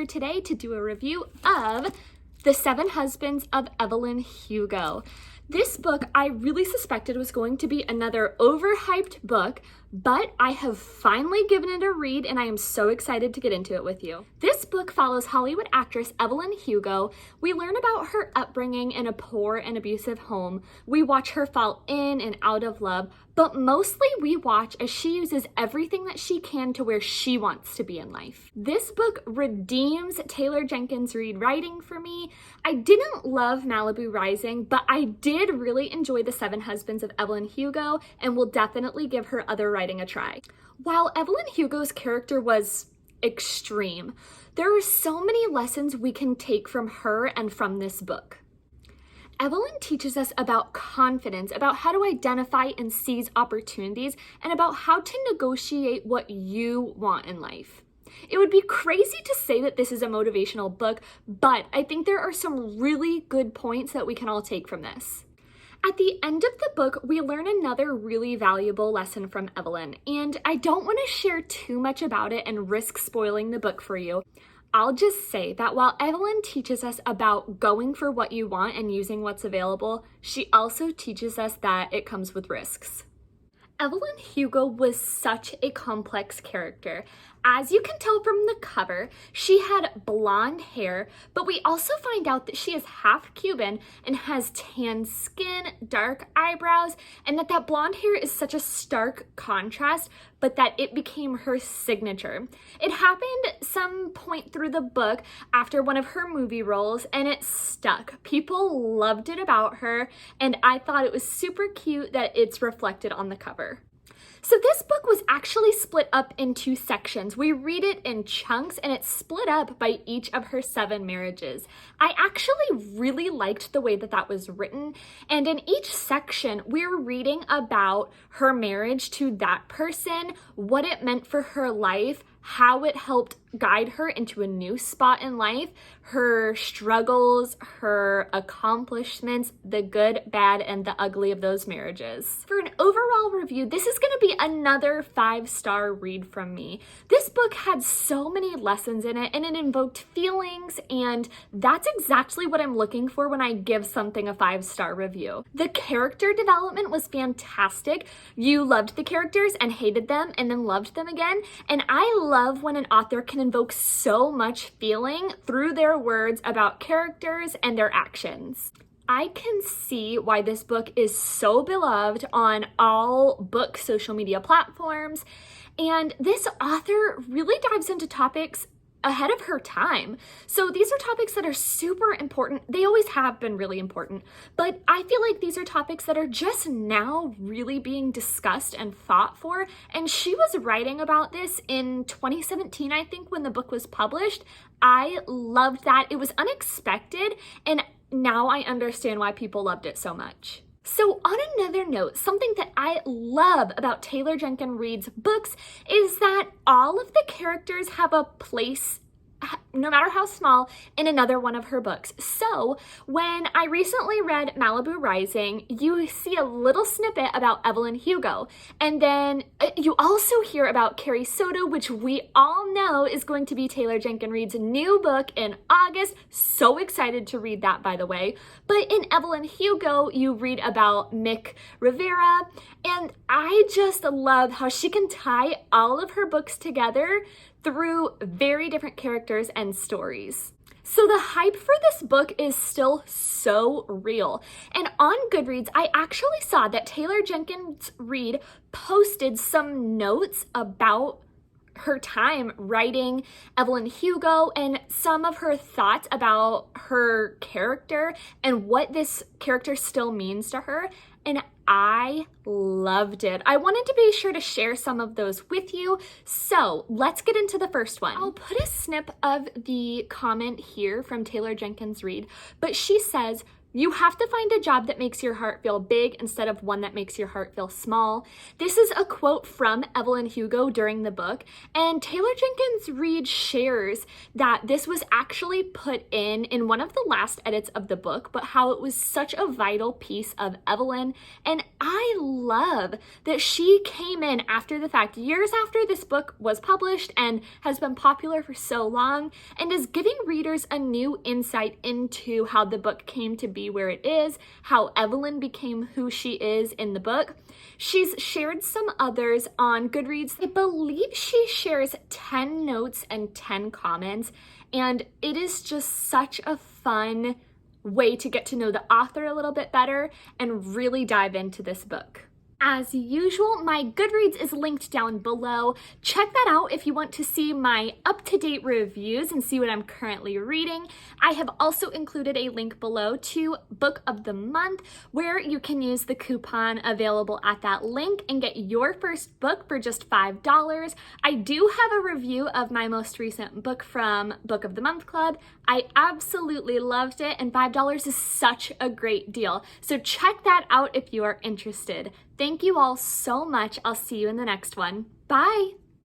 here today to do a review of The 7 Husbands of Evelyn Hugo. This book I really suspected was going to be another overhyped book, but I have finally given it a read and I am so excited to get into it with you. This book follows Hollywood actress Evelyn Hugo. We learn about her upbringing in a poor and abusive home. We watch her fall in and out of love, but mostly we watch as she uses everything that she can to where she wants to be in life. This book redeems Taylor Jenkins Reid writing for me. I didn't love Malibu Rising, but I did really enjoy The 7 Husbands of Evelyn Hugo and will definitely give her other writing a try. While Evelyn Hugo's character was extreme, there are so many lessons we can take from her and from this book. Evelyn teaches us about confidence, about how to identify and seize opportunities, and about how to negotiate what you want in life. It would be crazy to say that this is a motivational book, but I think there are some really good points that we can all take from this. At the end of the book, we learn another really valuable lesson from Evelyn, and I don't want to share too much about it and risk spoiling the book for you. I'll just say that while Evelyn teaches us about going for what you want and using what's available, she also teaches us that it comes with risks. Evelyn Hugo was such a complex character. As you can tell from the cover, she had blonde hair, but we also find out that she is half Cuban and has tan skin, dark eyebrows, and that blonde hair is such a stark contrast, but that it became her signature. It happened some point through the book after one of her movie roles, and it stuck. People loved it about her, and I thought it was super cute that it's reflected on the cover. So this book was actually split up into sections. We read it in chunks and it's split up by each of her 7 marriages. I actually really liked the way that was written, and in each section we're reading about her marriage to that person, what it meant for her life, how it helped guide her into a new spot in life, her struggles, her accomplishments, the good, bad, and the ugly of those marriages. For an overall review, this is going to be another 5-star read from me. This book had so many lessons in it, and it invoked feelings, and that's exactly what I'm looking for when I give something a 5-star review. The character development was fantastic. You loved the characters and hated them and then loved them again, and I love when an author can invoke so much feeling through their words about characters and their actions. I can see why this book is so beloved on all book social media platforms, and this author really dives into topics ahead of her time. So these are topics that are super important. They always have been really important, but I feel like these are topics that are just now really being discussed and fought for. And she was writing about this in 2017, I think, when the book was published. I loved that. It was unexpected, and now I understand why people loved it so much. So on another note, something that I love about Taylor Jenkins Reid's books is that all of the characters have a place, no matter how small, in another one of her books. So when I recently read Malibu Rising, you see a little snippet about Evelyn Hugo. And then you also hear about Carrie Soto, which we all know is going to be Taylor Jenkins Reid's new book in August. So excited to read that, by the way. But in Evelyn Hugo, you read about Mick Rivera. And I just love how she can tie all of her books together through very different characters and stories. So the hype for this book is still so real. And on Goodreads, I actually saw that Taylor Jenkins Reid posted some notes about her time writing Evelyn Hugo and some of her thoughts about her character and what this character still means to her. And I loved it. I wanted to be sure to share some of those with you. So let's get into the first one. I'll put a snip of the comment here from Taylor Jenkins Reid, but she says, You have to find a job that makes your heart feel big instead of one that makes your heart feel small. This is a quote from Evelyn Hugo during the book, and Taylor Jenkins Reid shares that this was actually put in one of the last edits of the book, but how it was such a vital piece of Evelyn. And I love that she came in after the fact, years after this book was published and has been popular for so long, and is giving readers a new insight into how the book came to be where it is, how Evelyn became who she is in the book. She's shared some others on Goodreads. I believe she shares 10 notes and 10 comments, and it is just such a fun way to get to know the author a little bit better and really dive into this book. As usual, my Goodreads is linked down below. Check that out if you want to see my up-to-date reviews and see what I'm currently reading. I have also included a link below to Book of the Month, where you can use the coupon available at that link and get your first book for just $5. I do have a review of my most recent book from Book of the Month Club. I absolutely loved it, and $5 is such a great deal. So check that out if you are interested. Thank you all so much. I'll see you in the next one. Bye!